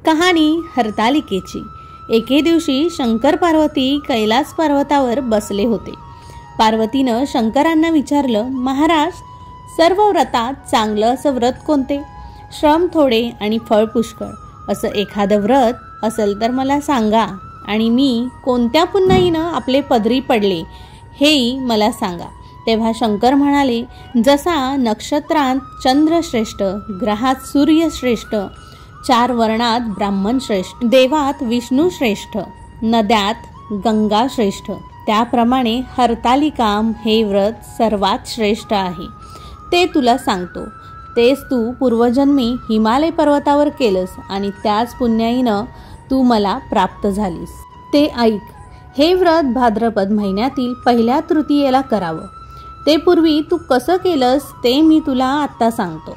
कहाणी हरतालिकेची। एके दिवशी शंकर पार्वती कैलास पर्वतावर बसले होते। पार्वतीनं शंकरांना विचारलं, महाराज, सर्व व्रतात चांगलं असं व्रत कोणते? श्रम थोडे आणि फळ पुष्कळ असं एखादं व्रत असेल तर मला सांगा, आणि मी कोणत्या पुण्याईनं आपले पदरी पडले हेही मला सांगा। तेव्हा शंकर म्हणाले, जसा नक्षत्रांत चंद्र श्रेष्ठ, ग्रहात सूर्य श्रेष्ठ, 4 वर्णात ब्राह्मण श्रेष्ठ, देवात विष्णू श्रेष्ठ, नद्यात गंगा श्रेष्ठ, त्याप्रमाणे हरतालिकाम हे व्रत सर्वात श्रेष्ठ आहे। ते तुला सांगतो। तेच तू पूर्वजन्मी हिमालय पर्वतावर केलंस आणि त्याच पुण्याईनं तू मला प्राप्त झालीस। ते ऐक। हे व्रत भाद्रपद महिन्यातील पहिल्या तृतीयेला करावं। ते पूर्वी तू कसं केलंस ते मी तुला आत्ता सांगतो।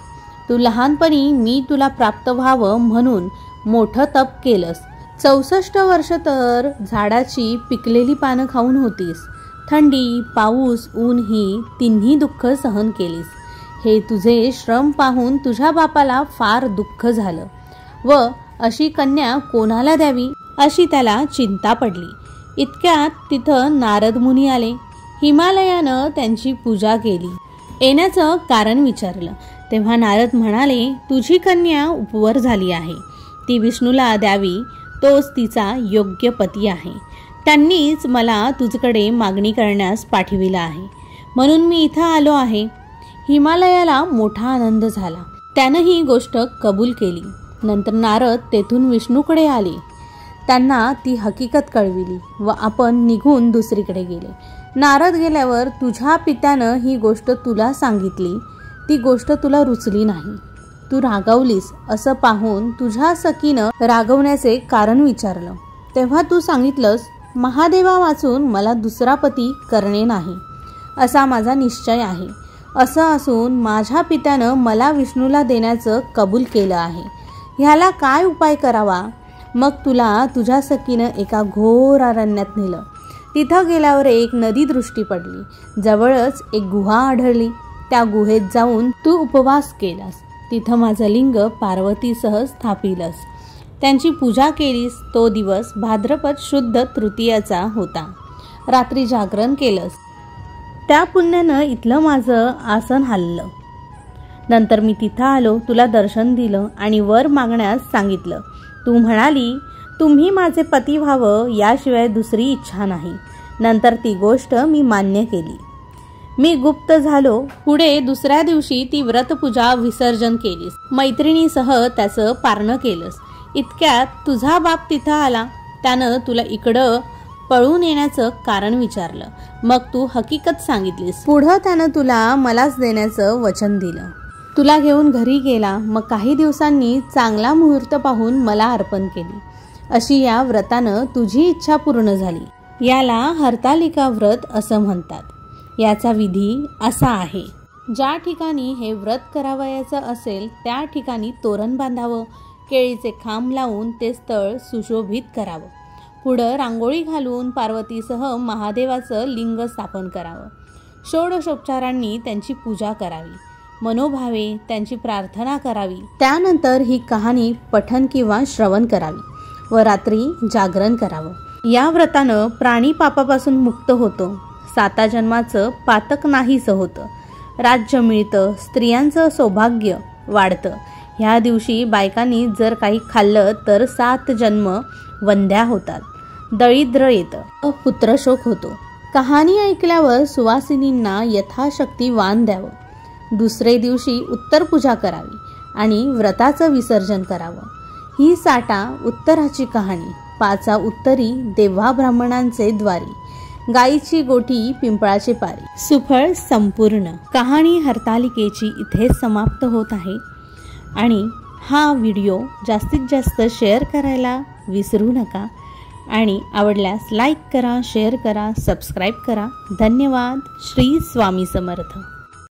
तू लहानपणी मी तुला प्राप्त व्हावं म्हणून मोठं तप केलंस। 64 वर्ष तर झाडाची पिकलेली पानं खाऊन होतीस। थंडी, पाऊस, ऊन ही तिन्ही दुःख सहन केलीस। हे तुझे श्रम पाहून तुझ्या बापाला फार दुःख झालं व अशी कन्या कोणाला द्यावी अशी त्याला चिंता पडली। इतक्यात तिथं नारद मुनी आले। हिमालयानं त्यांची पूजा केली। येण्याचं कारण विचारलं तेव्हा नारद म्हणाले, तुझी कन्या उपवर झाली आहे। ती विष्णूला द्यावी, तोच तिचा योग्य पती आहे। त्यांनीच मला तुझकडे मागणी करण्यास पाठविलं आहे, म्हणून मी इथं आलो आहे। हिमालयाला मोठा आनंद झाला। त्यानं ही गोष्ट कबूल केली। नंतर नारद तेथून विष्णूकडे आले। त्यांना ती हकीकत कळविली व आपण निघून दुसरीकडे गेले। नारद गेल्यावर तुझ्या पित्यानं ही गोष्ट तुला सांगितली। ती गोष्ट तुला रुचली नाही, तू रागावलीस असं पाहून तुझ्या सखीनं रागवण्याचे कारण विचारलं। तेव्हा तू सांगितलंस, महादेवा वाचून मला दुसरा पती करणे नाही असा माझा निश्चय आहे। असं असून माझ्या पित्यानं मला विष्णूला देण्याचं कबूल केलं आहे। ह्याला काय उपाय करावा? मग तुला तुझ्या सखीनं एका घोर अरण्यात नेलं। तिथं गेल्यावर एक नदी दृष्टी पडली। जवळच एक गुहा आढळली। त्या गुहेत जाऊन तू उपवास केलास। तिथं माझं लिंग पार्वतीसह स्थापिलस। त्यांची पूजा केलीस। तो दिवस भाद्रपद शुद्ध तृतीयाचा होता। रात्री जागरण केलंस। त्या पुण्यानं इथलं माझं आसन हललं। नंतर मी तिथं आलो, तुला दर्शन दिलं आणि वर मागण्यास सांगितलं। तू म्हणाली, तुम्ही माझे पती व्हावं याशिवाय दुसरी इच्छा नाही। नंतर ती गोष्ट मी मान्य केली। मी गुप्त झालो। पुढे दुसऱ्या दिवशी ती व्रतपूजा विसर्जन केलीस। मैत्रिणीसह त्याचं पारणं केलंस। इतक्यात तुझा बाप तिथं आला। त्यानं तुला इकडं पळून येण्याचं कारण विचारलं। मग तू हकीकत सांगितलीस। पुढं त्यानं तुला मलाच देण्याचं वचन दिलं। तुला घेऊन घरी गेला। मग काही दिवसांनी चांगला मुहूर्त पाहून मला अर्पण केली। अशी या व्रतानं तुझी इच्छा पूर्ण झाली। याला हरतालिका व्रत असं म्हणतात। याचा विधी असा आहे, ज्या ठिकाणी हे व्रत करावयाचं असेल त्या ठिकाणी तोरण बांधावं, केळीचे खांब लावून ते स्थळ सुशोभित करावं। पुढं रांगोळी घालून पार्वतीसह महादेवाचं लिंग स्थापन करावं। षोडशोपचारांनी त्यांची पूजा करावी। मनोभावे त्यांची प्रार्थना करावी। त्यानंतर ही कहाणी पठण किंवा श्रवण करावी व रात्री जागरण करावं। या व्रतानं प्राणी पापापासून मुक्त होतो। 7 जन्माचं पातक नाहीसं होतं। राज्य मिळतं। स्त्रियांचं सौभाग्य वाढतं। ह्या दिवशी बायकांनी जर काही खाल्लं तर 7 जन्म वंध्या होतात। दरिद्र येतं। पुत्रशोक होतो। कहाणी ऐकल्यावर सुवासिनींना यथाशक्ती वाण द्यावं। दुसरे दिवशी उत्तर पूजा करावी आणि व्रताचं विसर्जन करावं। ही साठा उत्तराची कहाणी। 5 उत्तरी देवा ब्राह्मणांचे द्वारी, गायीची गोठी पिंपळाचे पारी। सुफळ संपूर्ण कहाणी हरतालिकेची इथे समाप्त होत आहे। आणि हा व्हिडिओ जास्तीत जास्त शेअर करायला विसरू नका आणि आवडल्यास लाईक करा, शेअर करा, सबस्क्राईब करा। धन्यवाद। श्री स्वामी समर्थ।